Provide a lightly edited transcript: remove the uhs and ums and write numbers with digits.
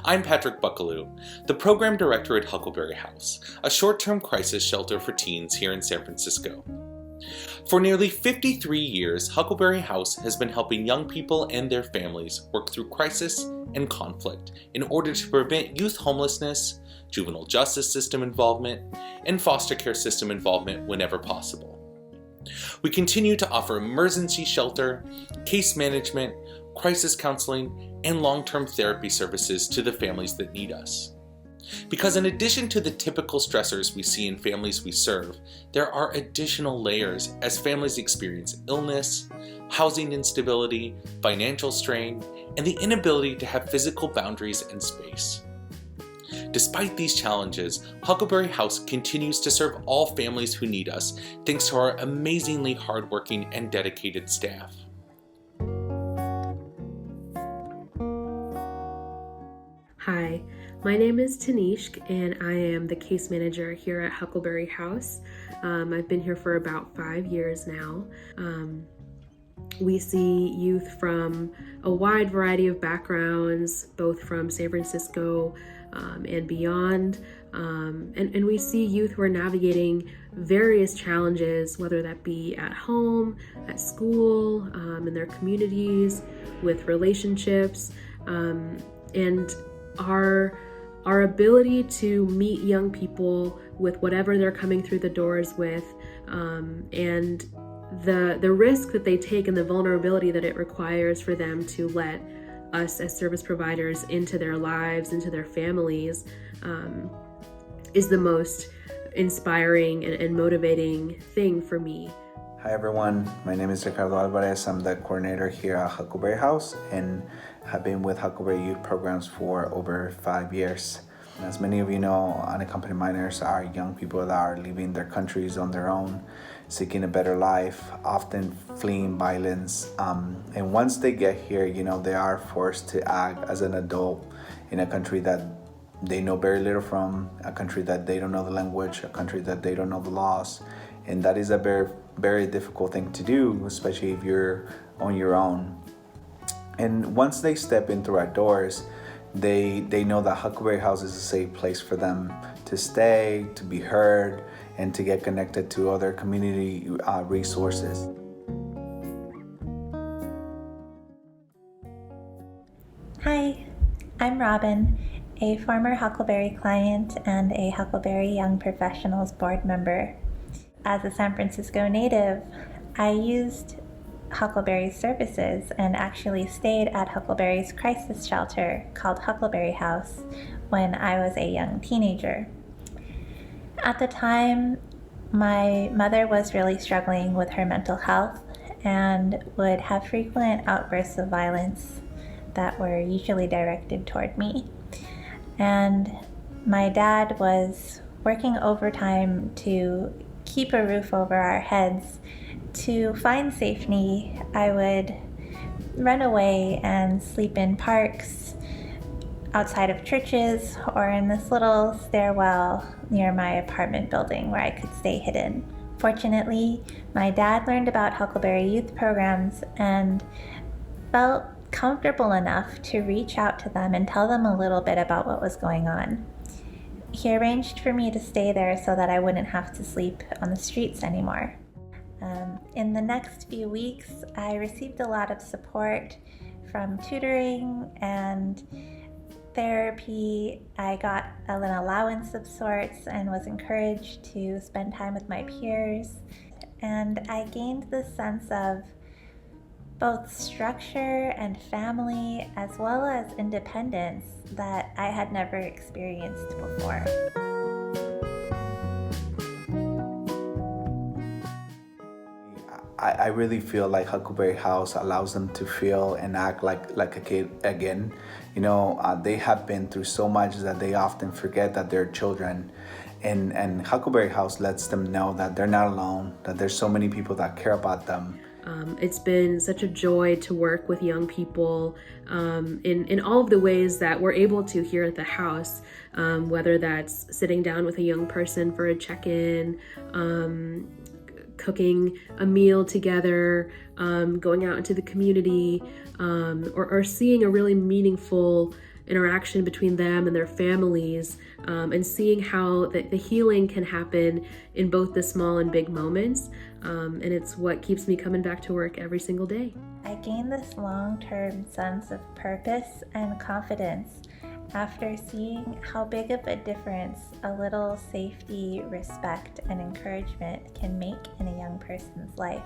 I'm Patrick Buckaloo, the Program Director at Huckleberry House, a short-term crisis shelter for teens here in San Francisco. For nearly 53 years, Huckleberry House has been helping young people and their families work through crisis and conflict in order to prevent youth homelessness, juvenile justice system involvement, and foster care system involvement whenever possible. We continue to offer emergency shelter, case management, crisis counseling, and long-term therapy services to the families that need us. Because in addition to the typical stressors we see in families we serve, there are additional layers as families experience illness, housing instability, financial strain, and the inability to have physical boundaries and space. Despite these challenges, Huckleberry House continues to serve all families who need us thanks to our amazingly hardworking and dedicated staff. Hi, my name is Tanishq and I am the case manager here at Huckleberry House. I've been here for about 5 years now. We see youth from a wide variety of backgrounds, both from San Francisco and beyond. And we see youth who are navigating various challenges, whether that be at home, at school, in their communities, with relationships, and our ability to meet young people with whatever they're coming through the doors with, and the risk that they take and the vulnerability that it requires for them to let us as service providers into their lives, into their families, is the most inspiring and motivating thing for me. Hi everyone, my name is Ricardo Alvarez. I'm the coordinator here at Huckleberry House and have been with Huckleberry Youth Programs for over 5 years. And as many of you know, unaccompanied minors are young people that are leaving their countries on their own, seeking a better life, often fleeing violence. And once they get here, they are forced to act as an adult in a country that they know very little from, a country that they don't know the language, a country that they don't know the laws. And that is a very, very difficult thing to do, especially if you're on your own. And once they step in through our doors, they know that Huckleberry House is a safe place for them to stay, to be heard, and to get connected to other community resources. Hi, I'm Robin, a former Huckleberry client and a Huckleberry Young Professionals board member. As a San Francisco native, I used Huckleberry's services and actually stayed at Huckleberry's crisis shelter called Huckleberry House when I was a young teenager. At the time, my mother was really struggling with her mental health and would have frequent outbursts of violence that were usually directed toward me. And my dad was working overtime to keep a roof over our heads. To find safety, I would run away and sleep in parks, outside of churches, or in this little stairwell near my apartment building where I could stay hidden. Fortunately, my dad learned about Huckleberry youth programs and felt comfortable enough to reach out to them and tell them a little bit about what was going on. He arranged for me to stay there so that I wouldn't have to sleep on the streets anymore. In the next few weeks, I received a lot of support from tutoring and therapy. I got an allowance of sorts and was encouraged to spend time with my peers. And I gained this sense of both structure and family, as well as independence, that I had never experienced before. I really feel like Huckleberry House allows them to feel and act like a kid again. They have been through so much that they often forget that they're children. And Huckleberry House lets them know that they're not alone, that there's so many people that care about them. It's been such a joy to work with young people in all of the ways that we're able to here at the house, whether that's sitting down with a young person for a check-in, cooking a meal together, going out into the community, or seeing a really meaningful interaction between them and their families, and seeing how the healing can happen in both the small and big moments. And it's what keeps me coming back to work every single day. I gained this long-term sense of purpose and confidence after seeing how big of a difference a little safety, respect, and encouragement can make in a young person's life.